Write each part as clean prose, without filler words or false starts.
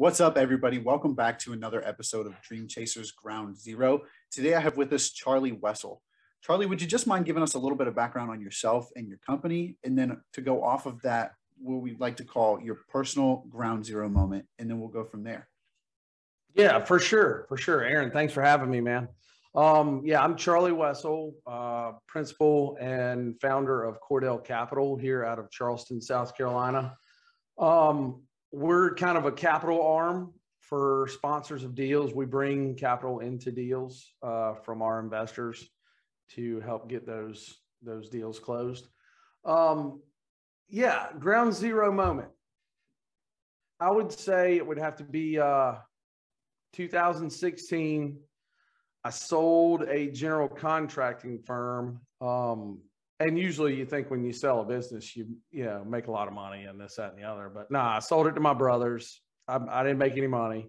What's up, everybody? Welcome back to another episode of Dream Chasers Ground Zero. Today, I have with us Charlie Wessel. Charlie, would you just mind giving us a little bit of background on yourself and your company? And then to go off of that, what we'd like to call your personal ground zero moment, and then we'll go from there. Yeah, for sure. For sure. Aaron, thanks for having me, man. I'm Charlie Wessel, principal and founder of Cordell Capital here out of Charleston, South Carolina. We're kind of a capital arm for sponsors of deals. We bring capital into deals from our investors to help get those deals closed. Ground zero moment. I would say it would have to be 2016. I sold a general contracting firm. And usually you think when you sell a business, you make a lot of money and this, that, and the other. But nah, I sold it to my brothers. I didn't make any money.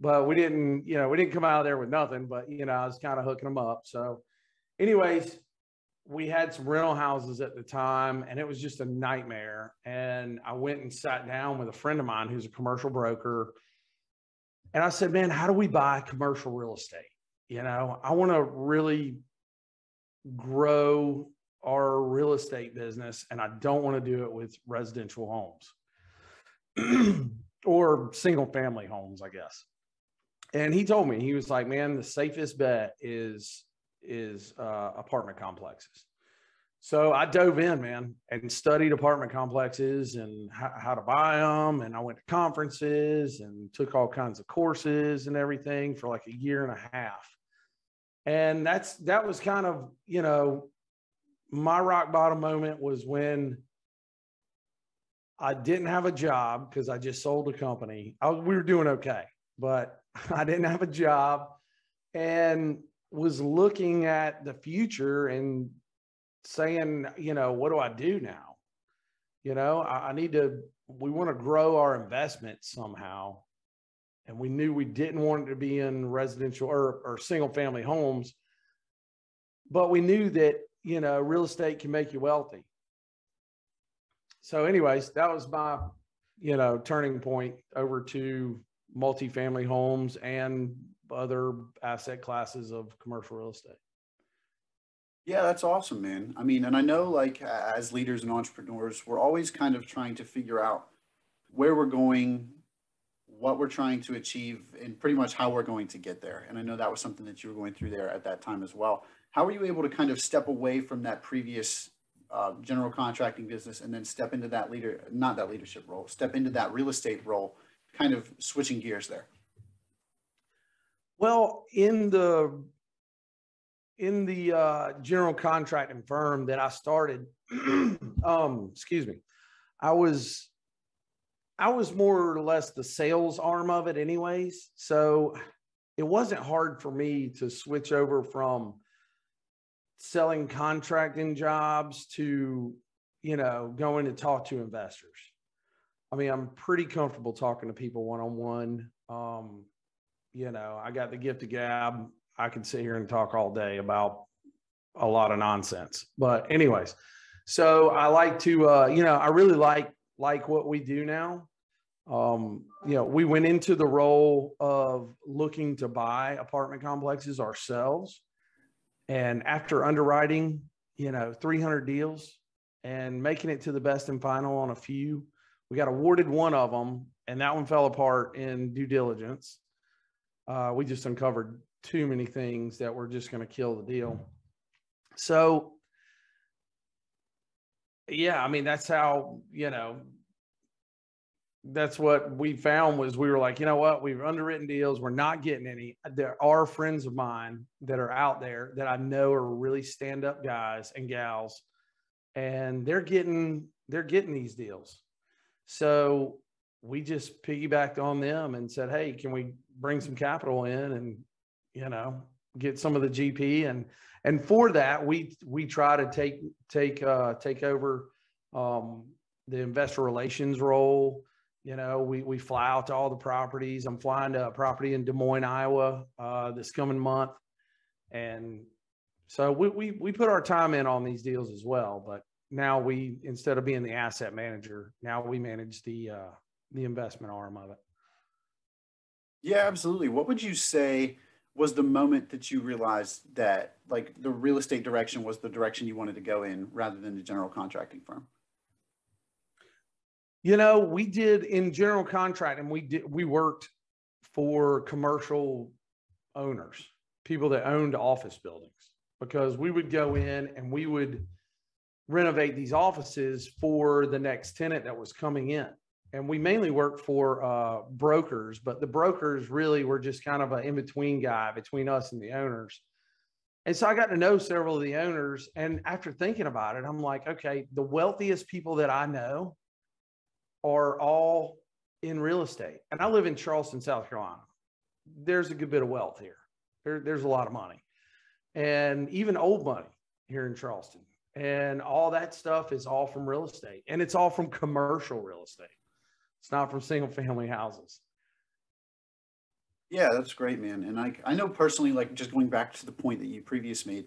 But we didn't come out of there with nothing. But, I was kind of hooking them up. So anyways, we had some rental houses at the time, and it was just a nightmare. And I went and sat down with a friend of mine who's a commercial broker. And I said, man, how do we buy commercial real estate? I want to really grow our real estate business, and I don't want to do it with residential homes or single family homes, I guess. And he told me, he was like, man, the safest bet is apartment complexes. So I dove in, man, and studied apartment complexes and how to buy them. And I went to conferences and took all kinds of courses and everything for like a year and a half. And that was kind of, my rock bottom moment was when I didn't have a job because I just sold a company. We were doing okay, but I didn't have a job and was looking at the future and saying, what do I do now? We want to grow our investment somehow. And we knew we didn't want it to be in residential or single family homes, but we knew that, real estate can make you wealthy. So anyways, that was my, turning point over to multifamily homes and other asset classes of commercial real estate. Yeah, that's awesome, man. I mean, and I know like as leaders and entrepreneurs, we're always kind of trying to figure out where we're going, what we're trying to achieve, and pretty much how we're going to get there. And I know that was something that you were going through there at that time as well. How were you able to kind of step away from that previous general contracting business and then step into that step into that real estate role, kind of switching gears there? Well, in the general contracting firm that I started, I was more or less the sales arm of it anyways. So it wasn't hard for me to switch over from selling contracting jobs to, going to talk to investors. I mean, I'm pretty comfortable talking to people one-on-one. I got the gift of gab. I can sit here and talk all day about a lot of nonsense. But anyways, so I like to, I really like what we do now. We went into the role of looking to buy apartment complexes ourselves. And after underwriting, 300 deals and making it to the best and final on a few, we got awarded one of them, and that one fell apart in due diligence. We just uncovered too many things that were just going to kill the deal. So, yeah, I mean, that's how, that's what we found was we were like, you know what, we've underwritten deals. We're not getting any. There are friends of mine that are out there that I know are really stand-up guys and gals, and they're getting these deals. So we just piggybacked on them and said, hey, can we bring some capital in and, get some of the GP? And for that, we try to take over the investor relations role. We fly out to all the properties. I'm flying to a property in Des Moines, Iowa, this coming month. And so we put our time in on these deals as well. But now instead of being the asset manager, now we manage the investment arm of it. Yeah, absolutely. What would you say was the moment that you realized that like the real estate direction was the direction you wanted to go in rather than the general contracting firm? You know, we did in general contracting, we worked for commercial owners, people that owned office buildings, because we would go in and we would renovate these offices for the next tenant that was coming in. And we mainly worked for brokers, but the brokers really were just kind of an in-between guy between us and the owners. And so I got to know several of the owners. And after thinking about it, I'm like, okay, the wealthiest people that I know are all in real estate. And I live in Charleston, South Carolina. There's a good bit of wealth here. There's a lot of money, and even old money here in Charleston. And all that stuff is all from real estate, and it's all from commercial real estate. It's not from single family houses. Yeah, that's great, man. And I know personally, like just going back to the point that you previous made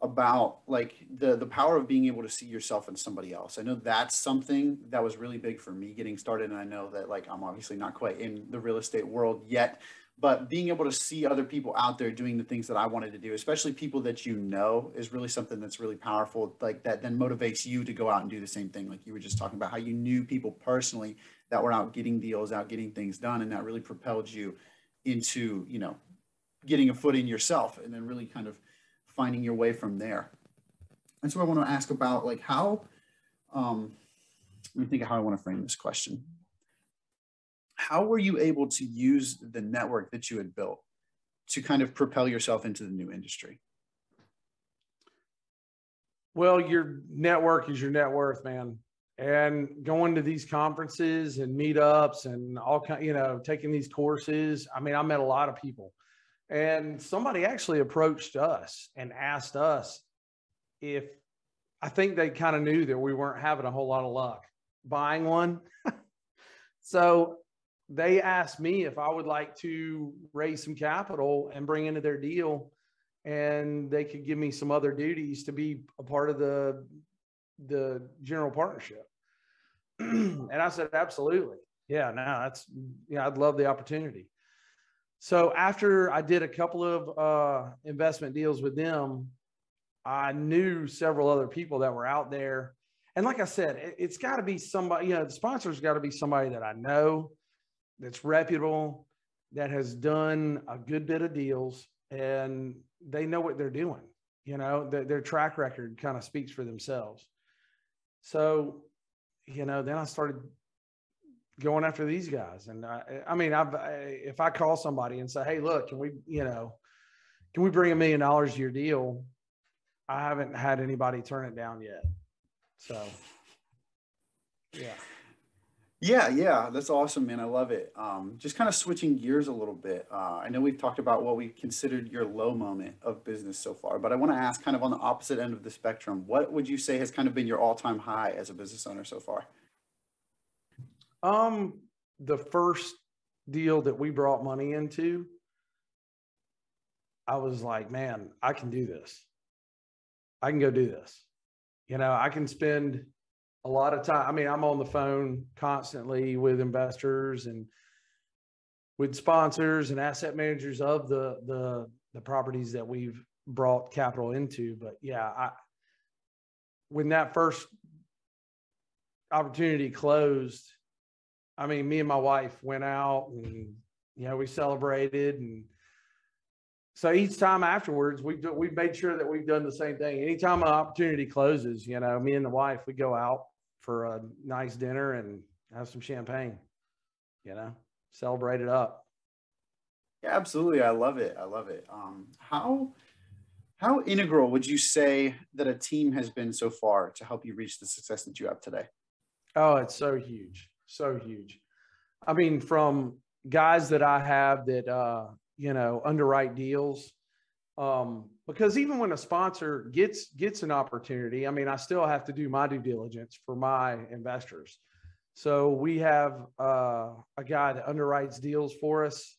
about like the power of being able to see yourself in somebody else. I know that's something that was really big for me getting started. And I know that like I'm obviously not quite in the real estate world yet, but being able to see other people out there doing the things that I wanted to do, especially people that you know, is really something that's really powerful. Like that then motivates you to go out and do the same thing. Like you were just talking about how you knew people personally that were out getting deals, out getting things done, and that really propelled you into, you know, getting a foot in yourself and then really kind of finding your way from there. And so I want to ask about like how, let me think of how I want to frame this question. How were you able to use the network that you had built to kind of propel yourself into the new industry? Well, your network is your net worth, man. And going to these conferences and meetups and all kind, you know, taking these courses. I mean, I met a lot of people. And somebody actually approached us and asked us if, I think they kind of knew that we weren't having a whole lot of luck buying one. So they asked me if I would like to raise some capital and bring into their deal, and they could give me some other duties to be a part of the general partnership. And I said, absolutely. Yeah, no, that's, yeah, I'd love the opportunity. So after I did a couple of investment deals with them, I knew several other people that were out there. And like I said, it's got to be somebody, you know, the sponsor's got to be somebody that I know, that's reputable, that has done a good bit of deals, and they know what they're doing. You know, their track record kind of speaks for themselves. So, you know, then I started going after these guys. And I mean, if I call somebody and say, hey, look, can we, you know, can we bring $1 million to your deal? I haven't had anybody turn it down yet. So, yeah. Yeah, that's awesome, man. I love it. Just kind of switching gears a little bit. I know we've talked about what we considered your low moment of business so far, but I want to ask kind of on the opposite end of the spectrum, what would you say has kind of been your all-time high as a business owner so far? The first deal that we brought money into, I was like, man, I can do this. I can go do this. You know, I can spend a lot of time. I mean, I'm on the phone constantly with investors and with sponsors and asset managers of the properties that we've brought capital into. But yeah, when that first opportunity closed, I mean, me and my wife went out and, you know, we celebrated. And so each time afterwards, we've made sure that we've done the same thing. Anytime an opportunity closes, you know, me and the wife, we go out for a nice dinner and have some champagne, you know, celebrate it up. Yeah, absolutely. I love it. I love it. How integral would you say that a team has been so far to help you reach the success that you have today? Oh, it's so huge. So huge. I mean, from guys that I have that, you know, underwrite deals, because even when a sponsor gets an opportunity, I mean, I still have to do my due diligence for my investors. So we have a guy that underwrites deals for us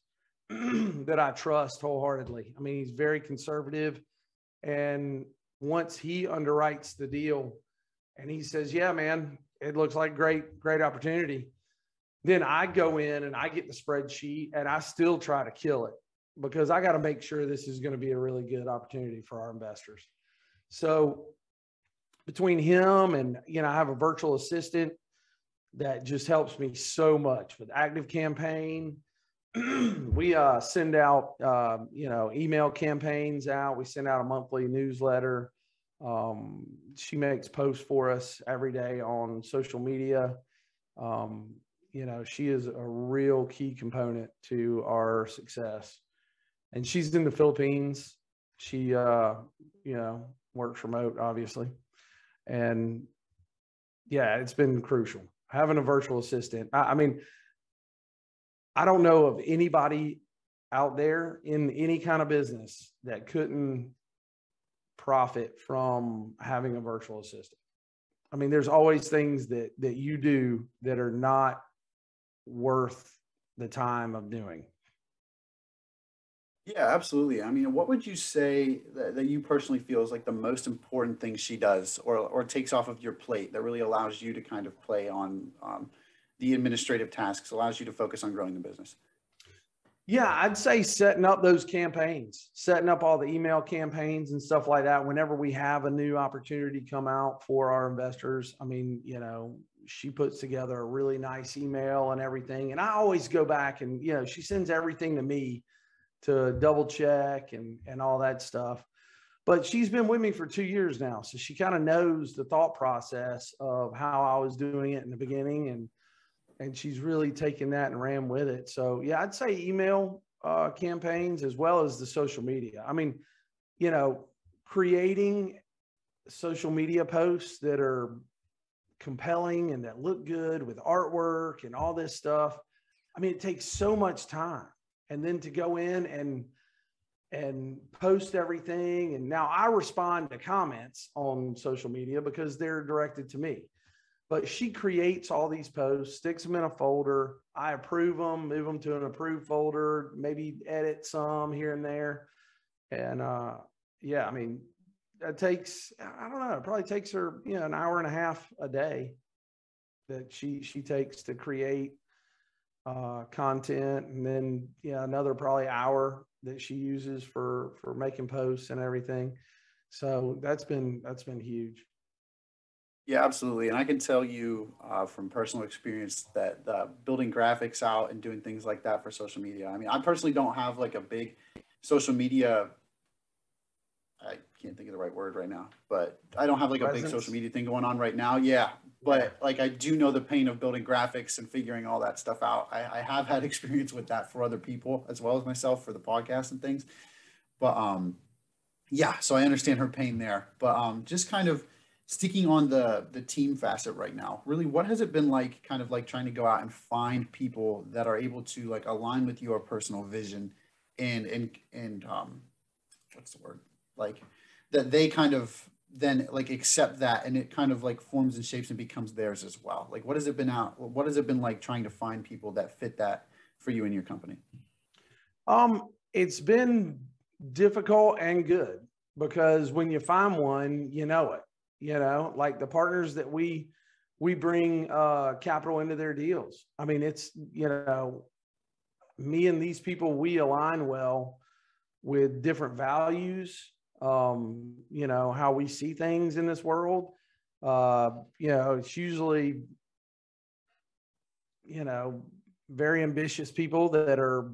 that I trust wholeheartedly. I mean, he's very conservative, and once he underwrites the deal and he says, yeah, man, it looks like great opportunity, then I go in and I get the spreadsheet and I still try to kill it because I got to make sure this is going to be a really good opportunity for our investors. So between him and, I have a virtual assistant that just helps me so much with Active Campaign. We send out, email campaigns out. We send out a monthly newsletter. She makes posts for us every day on social media. She is a real key component to our success. And she's in the Philippines. She, works remote, obviously. And yeah, it's been crucial. Having a virtual assistant. I mean, I don't know of anybody out there in any kind of business that couldn't profit from having a virtual assistant. I mean, there's always things that you do that are not worth the time of doing. Yeah, absolutely. I mean, what would you say that you personally feel is like the most important thing she does or takes off of your plate that really allows you to kind of play on the administrative tasks, allows you to focus on growing the business? Yeah, I'd say setting up those campaigns, setting up all the email campaigns and stuff like that. Whenever we have a new opportunity come out for our investors, I mean, she puts together a really nice email and everything. And I always go back and, she sends everything to me to double check and all that stuff. But she's been with me for 2 years now. So she kind of knows the thought process of how I was doing it in the beginning. And she's really taken that and ran with it. So yeah, I'd say email campaigns as well as the social media. I mean, creating social media posts that are compelling and that look good with artwork and all this stuff. I mean, it takes so much time. And then to go in and post everything. And now I respond to comments on social media because they're directed to me. But she creates all these posts, sticks them in a folder. I approve them, move them to an approved folder, maybe edit some here and there. And I mean, it takes, I don't know, it probably takes her, an hour and a half a day that she takes to create content. And then, another probably hour that she uses for making posts and everything. So that's been huge. Yeah, absolutely. And I can tell you from personal experience that building graphics out and doing things like that for social media. I mean, I personally don't have like a big social media. I can't think of the right word right now, but I don't have like a big social media thing going on right now. Yeah. But like I do know the pain of building graphics and figuring all that stuff out. I have had experience with that for other people as well as myself for the podcast and things. But yeah, so I understand her pain there. But just kind of sticking on the team facet right now, really, what has it been like kind of like trying to go out and find people that are able to like align with your personal vision and what's the word? Like that they kind of then like accept that and it kind of like forms and shapes and becomes theirs as well. Like what has it been like trying to find people that fit that for you and your company? It's been difficult and good because when you find one, like the partners that we bring capital into their deals. I mean, it's, me and these people, we align well with different values, how we see things in this world. It's usually, very ambitious people that are,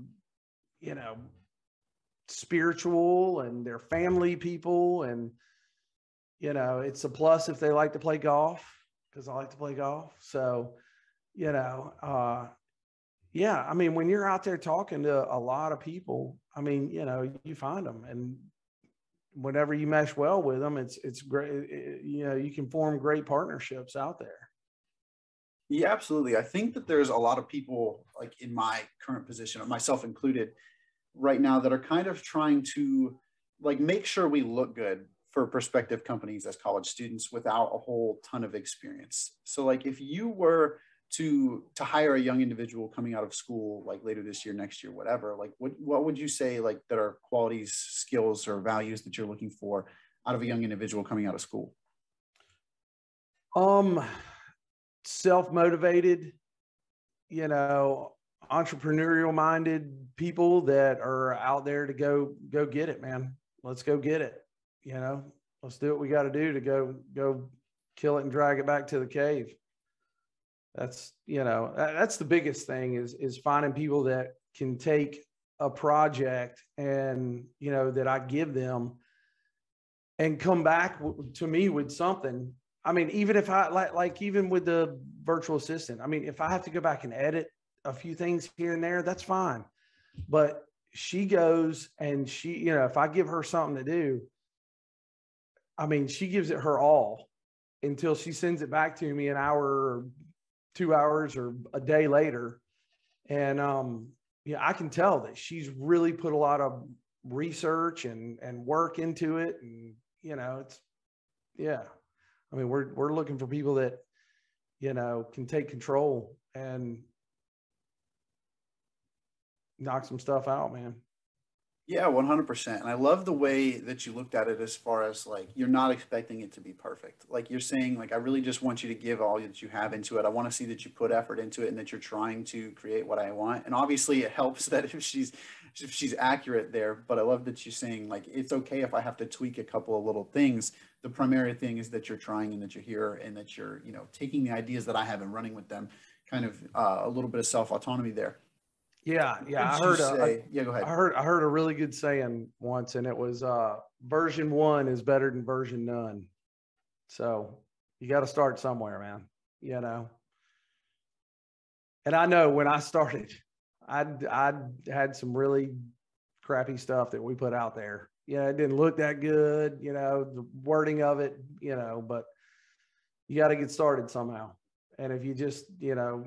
spiritual and they're family people. And, it's a plus if they like to play golf because I like to play golf. So, yeah, I mean, when you're out there talking to a lot of people, I mean, you find them, and whenever you mesh well with them, it's great. You can form great partnerships out there. Yeah, absolutely. I think that there's a lot of people like in my current position, myself included, right now that are kind of trying to like make sure we look good for prospective companies as college students without a whole ton of experience. So like if you were to hire a young individual coming out of school, like later this year, next year, whatever, like what would you say like that are qualities, skills, or values that you're looking for out of a young individual coming out of school? Self-motivated, you know, entrepreneurial minded people that are out there to go get it, man. Let's go get it. You know, let's do what we got to do to go kill it and drag it back to the cave. That's, you know, that's the biggest thing is finding people that can take a project and, you know, that I give them and come back to me with something. I mean, even if I like even with the virtual assistant, I mean, if I have to go back and edit a few things here and there, that's fine. But she goes and she, you know, if I give her something to do, I mean, she gives it her all until she sends it back to me an hour or 2 hours or a day later. And yeah, I can tell that she's really put a lot of research and work into it. And, you know, it's, yeah. I mean, we're looking for people that, you know, can take control and knock some stuff out, man. Yeah, 100%. And I love the way that you looked at it as far as like you're not expecting it to be perfect. Like you're saying, like, I really just want you to give all that you have into it. I want to see that you put effort into it and that you're trying to create what I want. And obviously it helps that if she's accurate there, but I love that you're saying like it's okay if I have to tweak a couple of little things. The primary thing is that you're trying and that you're here and that you're, you know, taking the ideas that I have and running with them, kind of a little bit of self-autonomy there. Yeah, yeah. Would you say, yeah, go ahead. I heard a really good saying once, and it was version 1 is better than version none. So you got to start somewhere, man. You know. And I know when I started, I had some really crappy stuff that we put out there. You know, it didn't look that good, you know, the wording of it, you know, but you got to get started somehow. And if you just, you know,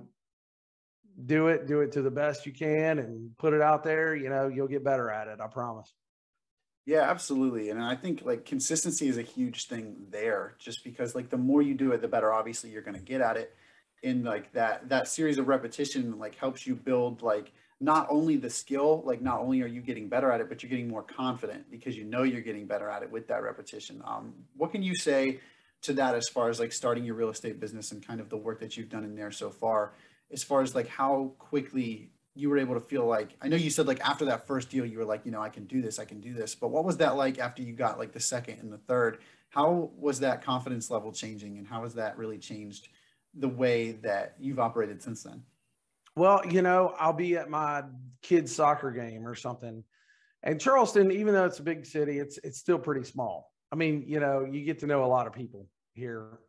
do it to the best you can and put it out there, you know, you'll get better at it. I promise. Yeah, absolutely. And I think like consistency is a huge thing there, just because like the more you do it, the better obviously you're going to get at it. In like that series of repetition like helps you build like not only the skill, like not only are you getting better at it, but you're getting more confident because you know you're getting better at it with that repetition. What can you say to that as far as like starting your real estate business and kind of the work that you've done in there so far, as far as like how quickly you were able to feel like, I know you said like after that first deal, you were like, you know, I can do this. But what was that like after you got like the second and the third? How was that confidence level changing and how has that really changed the way that you've operated since then? Well, you know, I'll be at my kid's soccer game or something. And Charleston, even though it's a big city, it's still pretty small. I mean, you know, you get to know a lot of people here.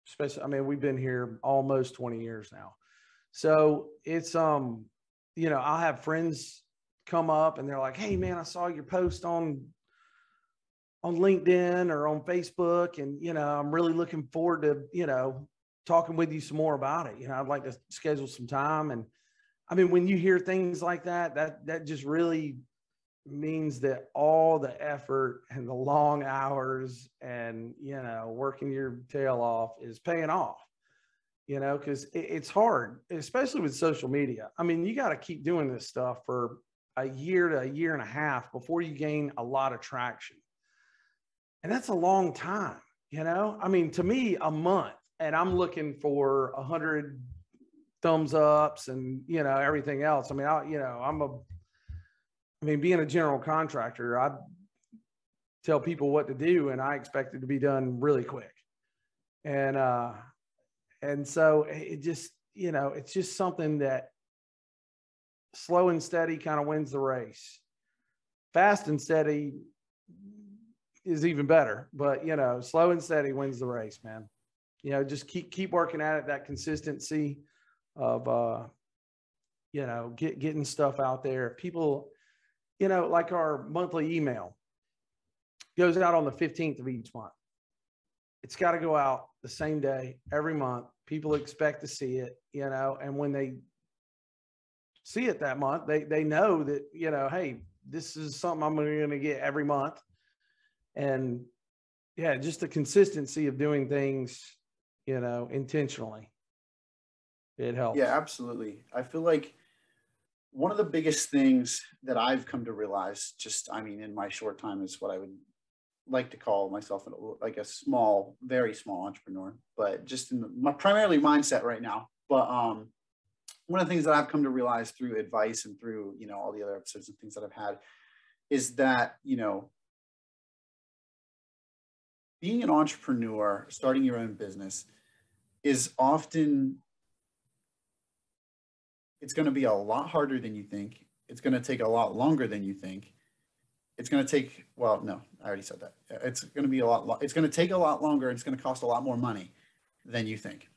Especially, I mean, we've been here almost 20 years now. So it's you know, I'll have friends come up and they're like, "Hey man, I saw your post on LinkedIn or on Facebook, and you know, I'm really looking forward to, you know, talking with you some more about it. You know, I'd like to schedule some time." And I mean, when you hear things like that, that just really means that all the effort and the long hours and, you know, working your tail off is paying off, you know, because it's hard, especially with social media. I mean, you got to keep doing this stuff for a year to a year and a half before you gain a lot of traction. And that's a long time, you know, I mean, to me, a month, and I'm looking for 100 thumbs ups and, you know, everything else. I mean, you know, I mean, being a general contractor, I tell people what to do and I expect it to be done really quick. And so it just, you know, it's just something that slow and steady kind of wins the race. Fast and steady is even better, but you know, slow and steady wins the race, man. You know, just keep working at it, that consistency of, you know, getting stuff out there. People, you know, like our monthly email goes out on the 15th of each month. It's got to go out the same day every month. People expect to see it, you know, and when they see it that month, they know that, you know, hey, this is something I'm going to get every month. And yeah, just the consistency of doing things, you know, intentionally. It helps. Yeah, absolutely. I feel like one of the biggest things that I've come to realize, just, I mean, in my short time, is what I would like to call myself like a small, very small entrepreneur, but just in my primarily mindset right now. But one of the things that I've come to realize through advice and through, all the other episodes and things that I've had is that, being an entrepreneur, starting your own business is often, it's going to be a lot harder than you think. It's going to take a lot longer than you think. It's going to take, well, no, I already said that. It's going to be it's going to take a lot longer. And it's going to cost a lot more money than you think.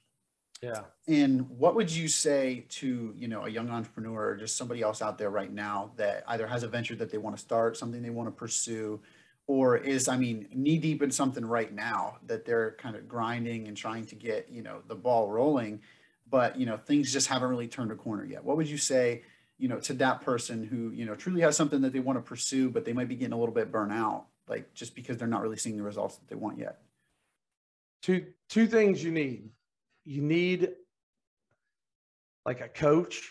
Yeah. And what would you say to, a young entrepreneur or just somebody else out there right now that either has a venture that they want to start, something they want to pursue, or is, knee deep in something right now that they're kind of grinding and trying to get, the ball rolling, but, things just haven't really turned a corner yet. What would you say, to that person who, truly has something that they want to pursue, but they might be getting a little bit burnt out, like just because they're not really seeing the results that they want yet? Two things you need. You need like a coach,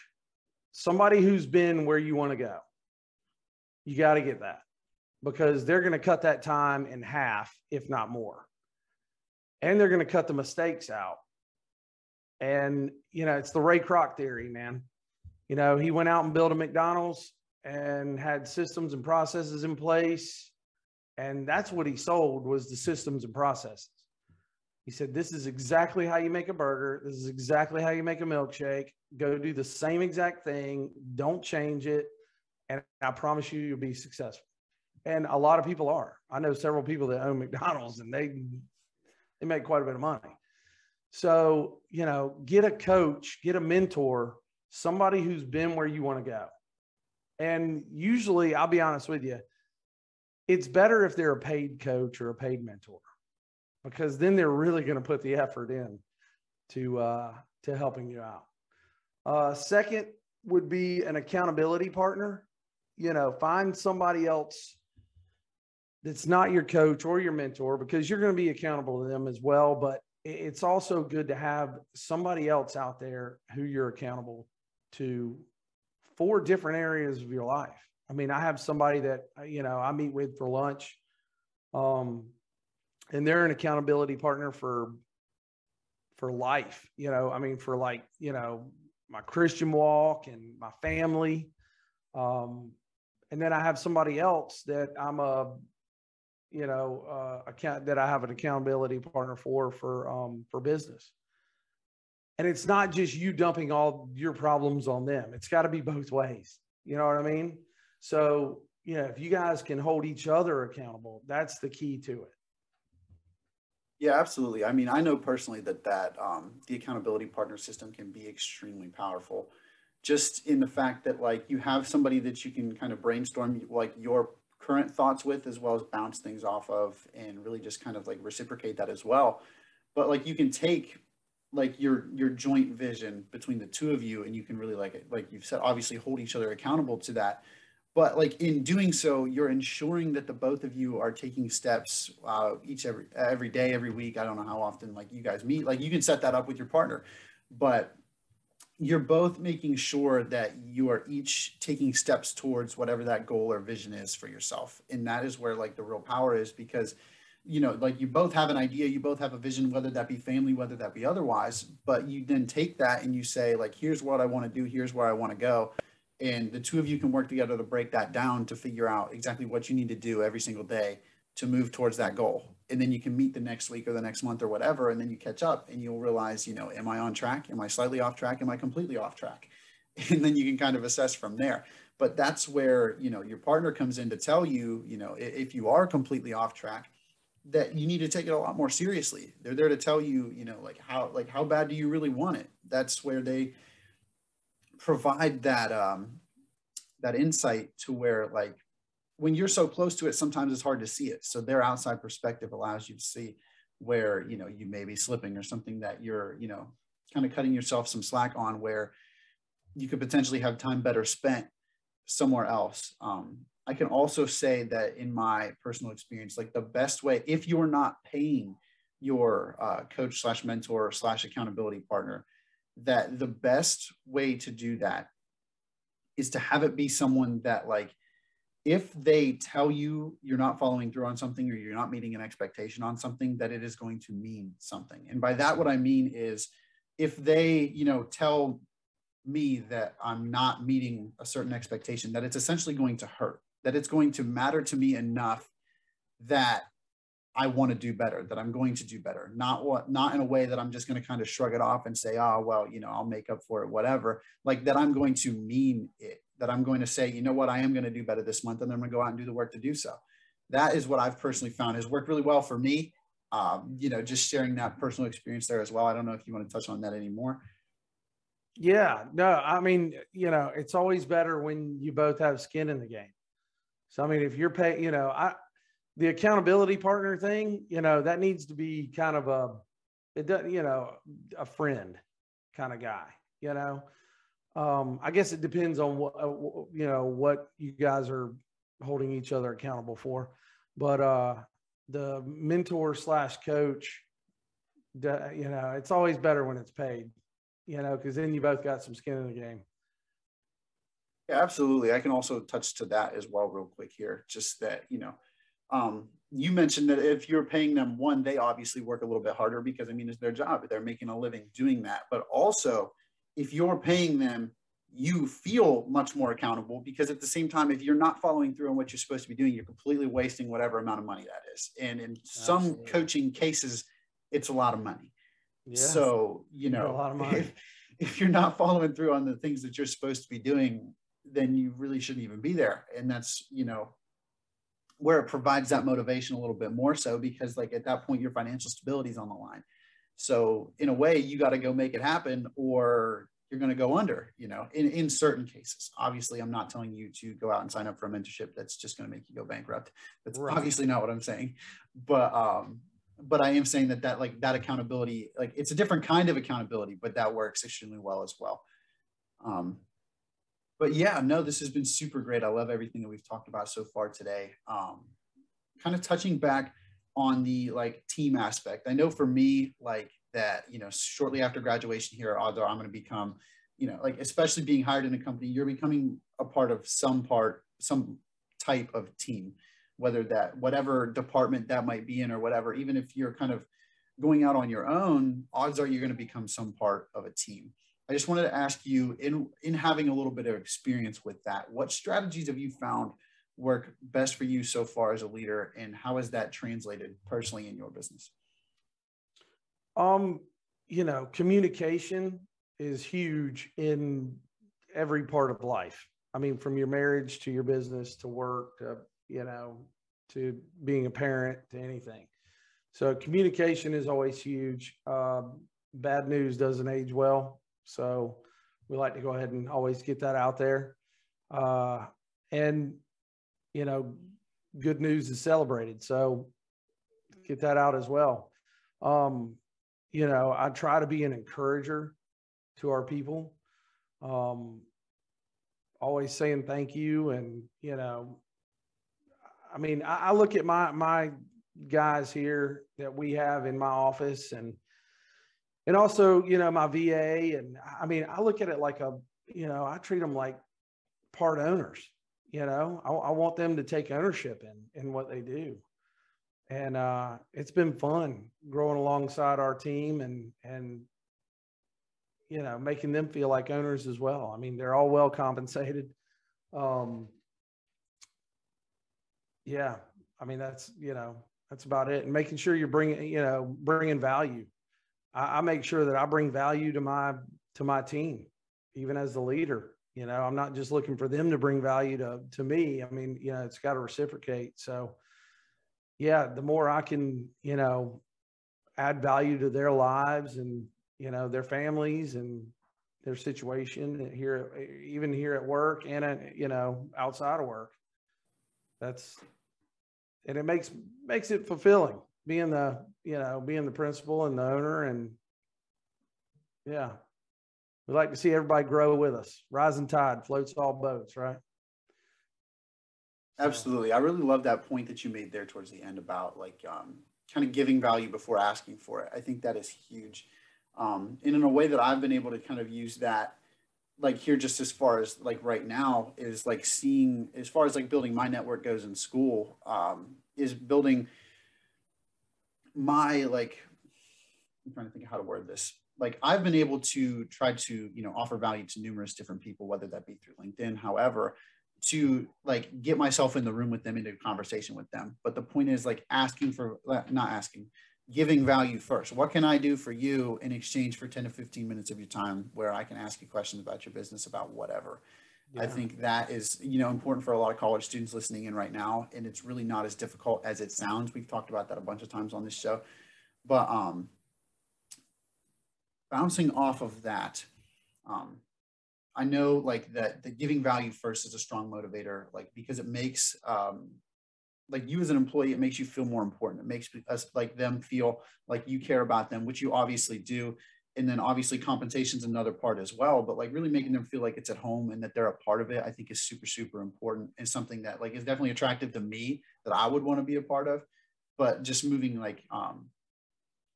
somebody who's been where you want to go. You got to get that, because they're going to cut that time in half, if not more. And they're going to cut the mistakes out. And, it's the Ray Kroc theory, man. He went out and built a McDonald's and had systems and processes in place. And that's what he sold, was the systems and processes. He said, this is exactly how you make a burger. This is exactly how you make a milkshake. Go do the same exact thing. Don't change it. And I promise you, you'll be successful. And a lot of people are. I know several people that own McDonald's, and they make quite a bit of money. So, get a coach, get a mentor, somebody who's been where you want to go. And usually, I'll be honest with you, it's better if they're a paid coach or a paid mentor, because then they're really going to put the effort in to helping you out. Second would be an accountability partner. Find somebody else that's not your coach or your mentor, because you're going to be accountable to them as well. But it's also good to have somebody else out there who you're accountable to for different areas of your life. I have somebody that, I meet with for lunch, and they're an accountability partner for life, for my Christian walk and my family. And then I have somebody else that I'm that I have an accountability partner for business. And it's not just you dumping all your problems on them. It's got to be both ways. You know what I mean? So, if you guys can hold each other accountable, that's the key to it. Yeah, absolutely. I know personally that the accountability partner system can be extremely powerful, just in the fact that you have somebody that you can kind of brainstorm your current thoughts with, as well as bounce things off of, and really just kind of reciprocate that as well. But you can take your joint vision between the two of you, and you can really like you've said, obviously hold each other accountable to that. But in doing so, you're ensuring that the both of you are taking steps every day, every week. I don't know how often you guys meet. You can set that up with your partner, but you're both making sure that you are each taking steps towards whatever that goal or vision is for yourself. And that is where the real power is, because you both have an idea, you both have a vision, whether that be family, whether that be otherwise, but you then take that and you say here's what I want to do, here's where I want to go. And the two of you can work together to break that down, to figure out exactly what you need to do every single day to move towards that goal. And then you can meet the next week or the next month or whatever, and then you catch up and you'll realize, am I on track? Am I slightly off track? Am I completely off track? And then you can kind of assess from there. But that's where, your partner comes in to tell you, if you are completely off track, that you need to take it a lot more seriously. They're there to tell you, how bad do you really want it? That's where they provide that insight to where when you're so close to it, sometimes it's hard to see it. So their outside perspective allows you to see where, you may be slipping, or something that you're, kind of cutting yourself some slack on, where you could potentially have time better spent somewhere else. I can also say that in my personal experience, the best way, if you're not paying your coach / mentor / accountability partner, that the best way to do that is to have it be someone that if they tell you you're not following through on something, or you're not meeting an expectation on something, that it is going to mean something. And by that, what I mean is, if they, tell me that I'm not meeting a certain expectation, that it's essentially going to hurt, that it's going to matter to me enough that I want to do better, that I'm going to do better, not in a way that I'm just going to kind of shrug it off and say, oh, well, I'll make up for it, whatever. Like that I'm going to mean it, that I'm going to say, you know what, I am going to do better this month, and then I'm going to go out and do the work to do so. That is what I've personally found has worked really well for me. Just sharing that personal experience there as well. I don't know if you want to touch on that anymore. Yeah, no, I mean, it's always better when you both have skin in the game. So, I mean, if you're paying, the accountability partner thing, that needs to be kind of a friend kind of guy, I guess it depends on what you guys are holding each other accountable for, but, the mentor / coach, it's always better when it's paid, because then you both got some skin in the game. Yeah, absolutely. I can also touch to that as well real quick here. Just that, you mentioned that if you're paying them, one, they obviously work a little bit harder because, it's their job. They're making a living doing that. But also, if you're paying them, you feel much more accountable, because at the same time, if you're not following through on what you're supposed to be doing, you're completely wasting whatever amount of money that is. And in some Absolutely. coaching cases, it's a lot of money. Yeah. So, a lot of money. If you're not following through on the things that you're supposed to be doing, then you really shouldn't even be there. And that's, where it provides that motivation a little bit more so, because like at that point, your financial stability is on the line. So in a way, you got to go make it happen, or you're going to go under, in certain cases. Obviously, I'm not telling you to go out and sign up for a mentorship that's just going to make you go bankrupt. That's right. Obviously not what I'm saying. But I am saying that like that accountability, like it's a different kind of accountability, but that works extremely well as well. But yeah, no, this has been super great. I love everything that we've talked about so far today. Kind of touching back on the like team aspect. I know for me, like that, shortly after graduation here at Iler, I'm going to become, like especially being hired in a company, you're becoming a part of some type of team, whatever department that might be in or whatever. Even if you're kind of going out on your own, odds are you're going to become some part of a team. I just wanted to ask you, in having a little bit of experience with that, what strategies have you found work best for you so far as a leader, and how has that translated personally in your business? Communication is huge in every part of life. From your marriage to your business to work to, to being a parent to anything. So communication is always huge. Bad news doesn't age well. So we like to go ahead and always get that out there. And, good news is celebrated. So get that out as well. I try to be an encourager to our people. Always saying thank you. And, I look at my guys here that we have in my office, and also, my VA. And I look at it like I treat them like part owners. I want them to take ownership in what they do. And it's been fun growing alongside our team and making them feel like owners as well. They're all well compensated. Yeah, that's about it. And making sure you're bringing value. I make sure that I bring value to my team, even as the leader. I'm not just looking for them to bring value to me. It's got to reciprocate. So yeah, the more I can, add value to their lives and, their families and their situation here, even here at work and, outside of work, and it makes it fulfilling being the principal and the owner. And yeah, we like to see everybody grow with us. Rising tide floats all boats, right? Absolutely. I really love that point that you made there towards the end about like kind of giving value before asking for it. I think that is huge. And in a way that I've been able to kind of use that, like here, just as far as like right now, is like seeing, as far as like building my network goes in school, is building my, like, I'm trying to think of how to word this. like I've been able to try to, you know, offer value to numerous different people, whether that be through LinkedIn, however, to like get myself in the room with them, into a conversation with them. But the point is like asking for, not asking, giving value first. What can I do for you in exchange for 10 to 15 minutes of your time where I can ask you questions about your business, about whatever? Yeah. I think that is, you know, important for a lot of college students listening in right now. And it's really not as difficult as it sounds. We've talked about that a bunch of times on this show. But bouncing off of that, I know like that the giving value first is a strong motivator, like because it makes like you as an employee, it makes you feel more important. It makes us like them feel like you care about them, which you obviously do. And then obviously compensation is another part as well, but like really making them feel like it's at home and that they're a part of it, I think is super, super important, and something that like is definitely attractive to me that I would want to be a part of. But just moving like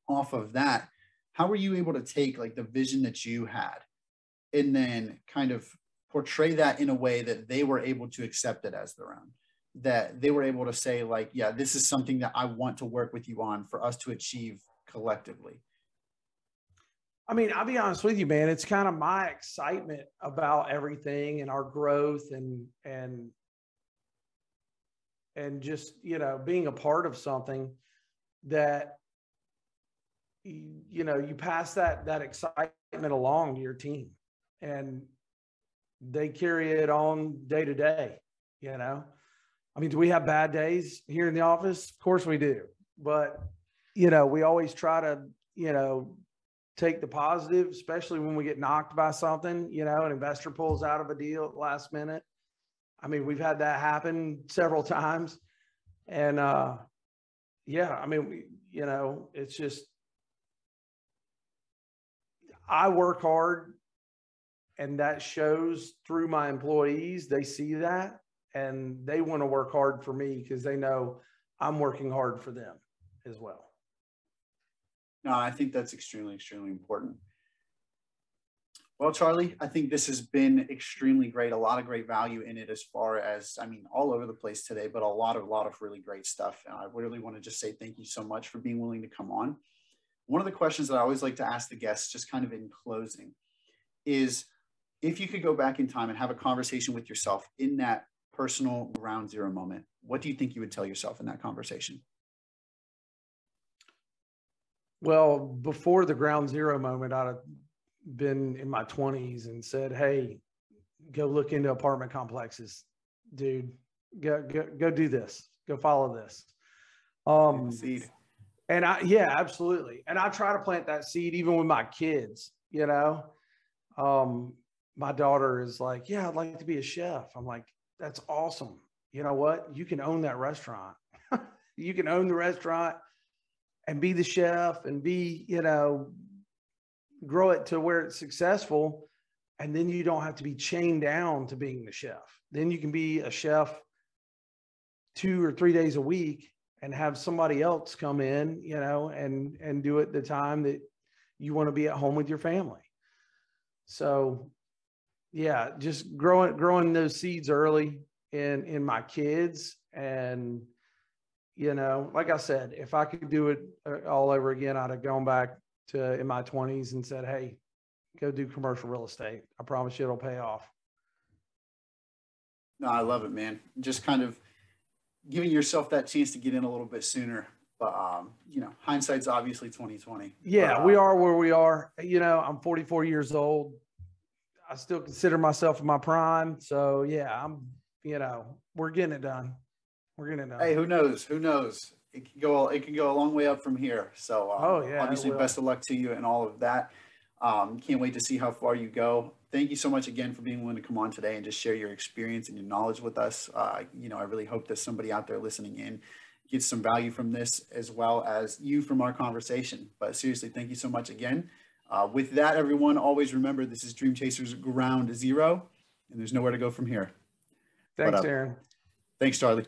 off of that, how were you able to take like the vision that you had and then kind of portray that in a way that they were able to accept it as their own, that they were able to say like, yeah, this is something that I want to work with you on for us to achieve collectively? I mean, I'll be honest with you, man. It's kind of my excitement about everything and our growth and just, you know, being a part of something that, you know, you pass that excitement along to your team, and they carry it on day to day, you know. I mean, do we have bad days here in the office? Of course we do. But, you know, we always try to, you know, take the positive, especially when we get knocked by something, you know, an investor pulls out of a deal at the last minute. I mean, we've had that happen several times. And, yeah, I mean, you know, it's just, I work hard, and that shows through my employees. They see that and they want to work hard for me because they know I'm working hard for them as well. No, I think that's extremely, extremely important. Well, Charlie, I think this has been extremely great. A lot of great value in it, as far as, I mean, all over the place today, but a lot of really great stuff. And I really want to just say thank you so much for being willing to come on. One of the questions that I always like to ask the guests, just kind of in closing, is if you could go back in time and have a conversation with yourself in that personal ground zero moment, what do you think you would tell yourself in that conversation? Well, before the ground zero moment, I'd have been in my 20s and said, hey, go look into apartment complexes, dude. Go do this. Go follow this. Seed. And yeah, absolutely. And I try to plant that seed even with my kids, you know. My daughter is like, yeah, I'd like to be a chef. I'm like, that's awesome. You know what? You can own that restaurant. You can own the restaurant and be the chef and be, you know, grow it to where it's successful. And then you don't have to be chained down to being the chef. Then you can be a chef 2 or 3 days a week and have somebody else come in, you know, and do it the time that you want to be at home with your family. So yeah, just growing those seeds early in my kids. And, you know, like I said, if I could do it all over again, I'd have gone back to in my 20s and said, hey, go do commercial real estate. I promise you it'll pay off. No, I love it, man. Just kind of giving yourself that chance to get in a little bit sooner. But, you know, hindsight's obviously 2020. Yeah, but, we are where we are. You know, I'm 44 years old. I still consider myself in my prime. So yeah, you know, we're getting it done. We're getting it done. Hey, who knows? Who knows? It can go a long way up from here. So obviously best of luck to you and all of that. Can't wait to see how far you go. Thank you so much again for being willing to come on today and just share your experience and your knowledge with us. You know, I really hope that somebody out there listening in gets some value from this, as well as you from our conversation. But seriously, thank you so much again. With that, everyone, always remember, this is Dream Chasers Ground Zero, and there's nowhere to go from here. Thanks, Aaron. Thanks, Charlie.